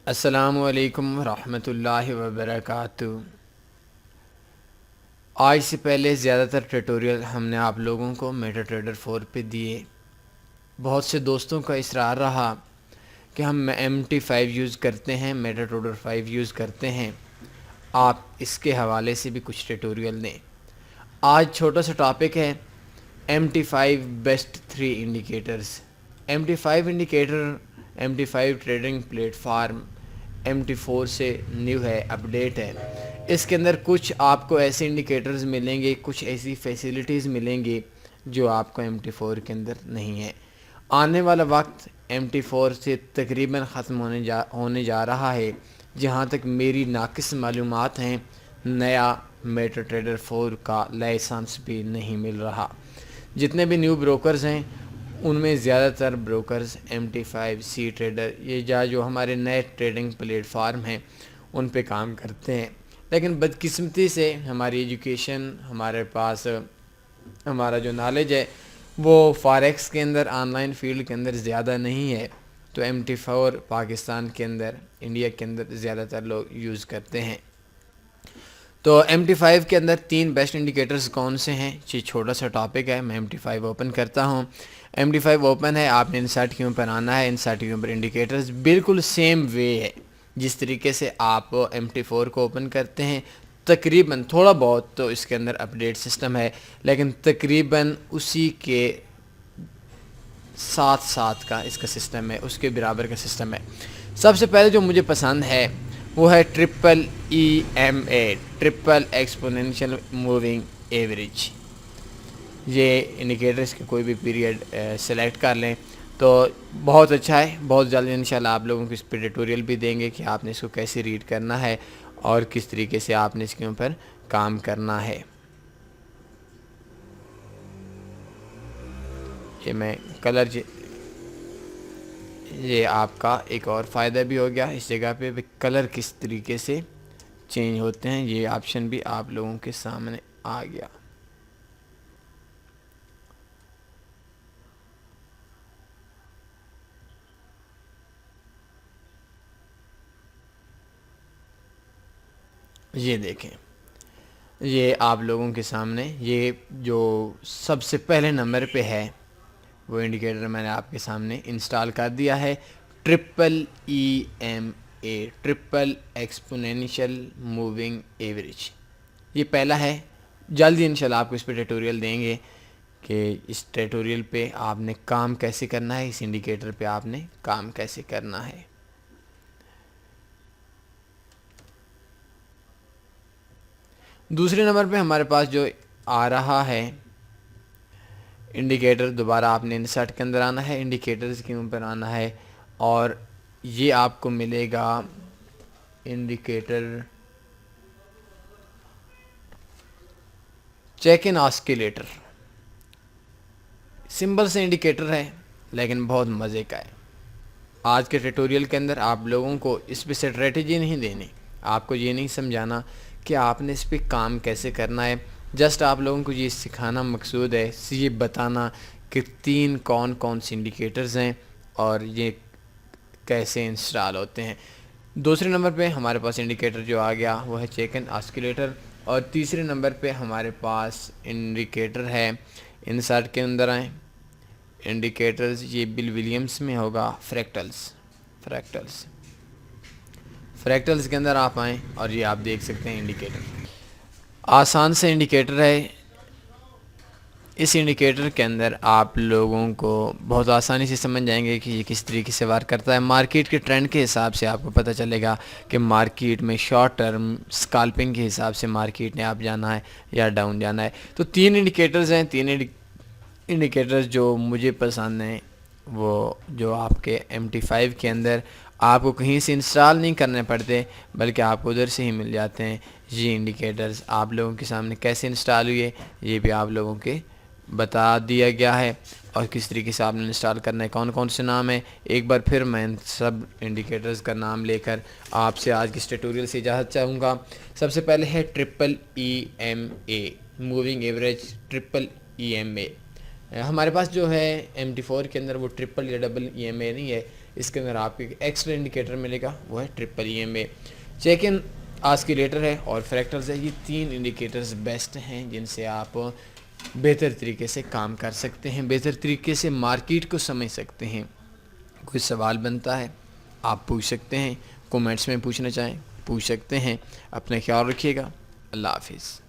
السلام علیکم ورحمۃ اللہ وبرکاتہ۔ آج سے پہلے زیادہ تر ٹیوٹوریل ہم نے آپ لوگوں کو میٹا ٹریڈر 4 پہ دیے۔ بہت سے دوستوں کا اصرار رہا کہ ہم MT5 یوز کرتے ہیں، میٹا ٹریڈر 5 یوز کرتے ہیں، آپ اس کے حوالے سے بھی کچھ ٹیوٹوریل دیں۔ آج چھوٹا سا ٹاپک ہے MT5 best 3 indicators. MT5 indicator MT5 trading plate form MT4 سے نیو ہے، اپڈیٹ ہے۔ اس کے اندر کچھ آپ کو ایسے انڈیکیٹرز ملیں گے، کچھ ایسی فیسیلیٹیز ملیں گی جو آپ کو MT4 کے اندر نہیں ہے۔ آنے والا وقت MT4 سے تقریباً ختم ہونے جا رہا ہے۔ جہاں تک میری ناقص معلومات ہیں، نیا میٹا ٹریڈر 4 کا لائسنس بھی نہیں مل رہا۔ جتنے بھی نیو بروکرز ہیں ان میں زیادہ تر بروکرز MT5 سی ٹریڈر یہ جو ہمارے نئے ٹریڈنگ پلیٹ فارم ہیں ان پہ کام کرتے ہیں، لیکن بدقسمتی سے ہماری ایجوکیشن، ہمارے پاس ہمارا جو نالج ہے وہ فاریکس کے اندر، آن لائن فیلڈ کے اندر زیادہ نہیں ہے، تو MT4 پاکستان کے اندر، انڈیا کے اندر زیادہ تر لوگ یوز کرتے ہیں۔ تو MT5 کے اندر 3 بیسٹ انڈیکیٹرز کون سے ہیں؟ یہ چھوٹا سا ٹاپک ہے، میں MT5 اوپن کرتا ہوں۔ MT5 اوپن ہے، آپ نے انسرٹ کیوں پر آنا ہے، انسرٹ کیوں پر انڈیکیٹرز بالکل سیم وے ہے جس طریقے سے آپ MT4 کو اوپن کرتے ہیں۔ تقریباً تھوڑا بہت تو اس کے اندر اپڈیٹ سسٹم ہے، لیکن تقریباً اسی کے ساتھ کا اس کا سسٹم ہے، اس کے برابر کا سسٹم ہے۔ سب سے پہلے جو مجھے پسند ہے وہ ہے EMA، ٹرپل ایکسپوننشل موونگ ایوریج۔ یہ انڈیکیٹرز کے کوئی بھی پیریڈ سلیکٹ کر لیں تو بہت اچھا ہے۔ بہت جلد انشاءاللہ آپ لوگوں کو اس پہ ٹیوٹوریل بھی دیں گے کہ آپ نے اس کو کیسے ریڈ کرنا ہے اور کس طریقے سے آپ نے اس کے اوپر کام کرنا ہے۔ یہ میں کلر یہ آپ کا ایک اور فائدہ بھی ہو گیا، اس جگہ پہ کلر کس طریقے سے چینج ہوتے ہیں یہ آپشن بھی آپ لوگوں کے سامنے آ گیا۔ یہ دیکھیں، یہ آپ لوگوں کے سامنے یہ جو سب سے پہلے نمبر پہ ہے وہ انڈیکیٹر میں نے آپ کے سامنے انسٹال کر دیا ہے، EMA، ٹرپل ایکسپوننشل موونگ ایوریج۔ یہ پہلا ہے، جلدی انشاءاللہ آپ کو اس پہ ٹیوٹوریل دیں گے کہ اس ٹیوٹوریل پہ آپ نے کام کیسے کرنا ہے، اس انڈیکیٹر پہ آپ نے کام کیسے کرنا ہے۔ دوسرے نمبر پہ ہمارے پاس جو آ رہا ہے انڈیکیٹر، دوبارہ آپ نے انسرٹ کے اندر آنا ہے، انڈیکیٹرز کے اوپر آنا ہے اور یہ آپ کو ملے گا انڈیکیٹر چیک ان آسکیلیٹر۔ سمپل سے انڈیکیٹر ہے لیکن بہت مزے کا ہے۔ آج کے ٹیوٹوریل کے اندر آپ لوگوں کو اس پہ اسٹریٹجی نہیں دینی، آپ کو یہ نہیں سمجھانا کہ آپ نے اس پہ کام کیسے کرنا ہے، جسٹ آپ لوگوں کو یہ سکھانا مقصود ہے، یہ بتانا کہ 3 کون سی انڈیکیٹرز ہیں اور یہ کیسے انسٹال ہوتے ہیں۔ دوسرے نمبر پہ ہمارے پاس انڈیکیٹر جو آ گیا وہ ہے چیک ان آسکیلیٹر، اور تیسرے نمبر پہ ہمارے پاس انڈیکیٹر ہے، انسرٹ کے اندر آئیں، انڈیکیٹرز یہ بل ولیمز میں ہوگا، فریکٹلز کے اندر آپ آئیں اور یہ آپ دیکھ سکتے ہیں انڈیکیٹر آسان سے انڈیکیٹر ہے۔ اس انڈیکیٹر کے اندر آپ لوگوں کو بہت آسانی سے سمجھ جائیں گے کہ یہ کس طریقے سے ورک کرتا ہے۔ مارکیٹ کے ٹرینڈ کے حساب سے آپ کو پتہ چلے گا کہ مارکیٹ میں شارٹ ٹرم اسکالپنگ کے حساب سے مارکیٹ نے آپ جانا ہے یا ڈاؤن جانا ہے۔ تو 3 انڈیکیٹرز ہیں، 3 انڈیکیٹرز جو مجھے پسند ہیں وہ جو آپ کے MT5 کے اندر آپ کو کہیں سے انسٹال نہیں کرنے پڑتے بلکہ آپ کو ادھر سے ہی مل جاتے ہیں۔ یہ انڈیکیٹرز آپ لوگوں کے سامنے کیسے انسٹال ہوئے یہ بھی آپ لوگوں کے بتا دیا گیا ہے، اور کس طریقے سے آپ نے انسٹال کرنا ہے، کون سے نام ہیں۔ ایک بار پھر میں سب انڈیکیٹرز کا نام لے کر آپ سے آج کی اس ٹیوٹوریل سے اجازت چاہوں گا۔ سب سے پہلے ہے EMA، موونگ ایوریج EMA۔ ہمارے پاس جو ہے MT4 کے اندر وہ ٹرپل یا ڈبل EMA نہیں ہے، اس کے اندر آپ کو ایک ایکسٹرا انڈیکیٹر ملے گا، وہ ہے ٹرپل EMA۔ چیک ان آسکیلیٹر ہے اور فریکٹلز ہے، یہ 3 انڈیکیٹرز بیسٹ ہیں جن سے آپ بہتر طریقے سے کام کر سکتے ہیں، بہتر طریقے سے مارکیٹ کو سمجھ سکتے ہیں۔ کوئی سوال بنتا ہے آپ پوچھ سکتے ہیں، کومنٹس میں پوچھنا چاہیں پوچھ سکتے ہیں۔ اپنا خیال رکھیے گا، اللہ حافظ۔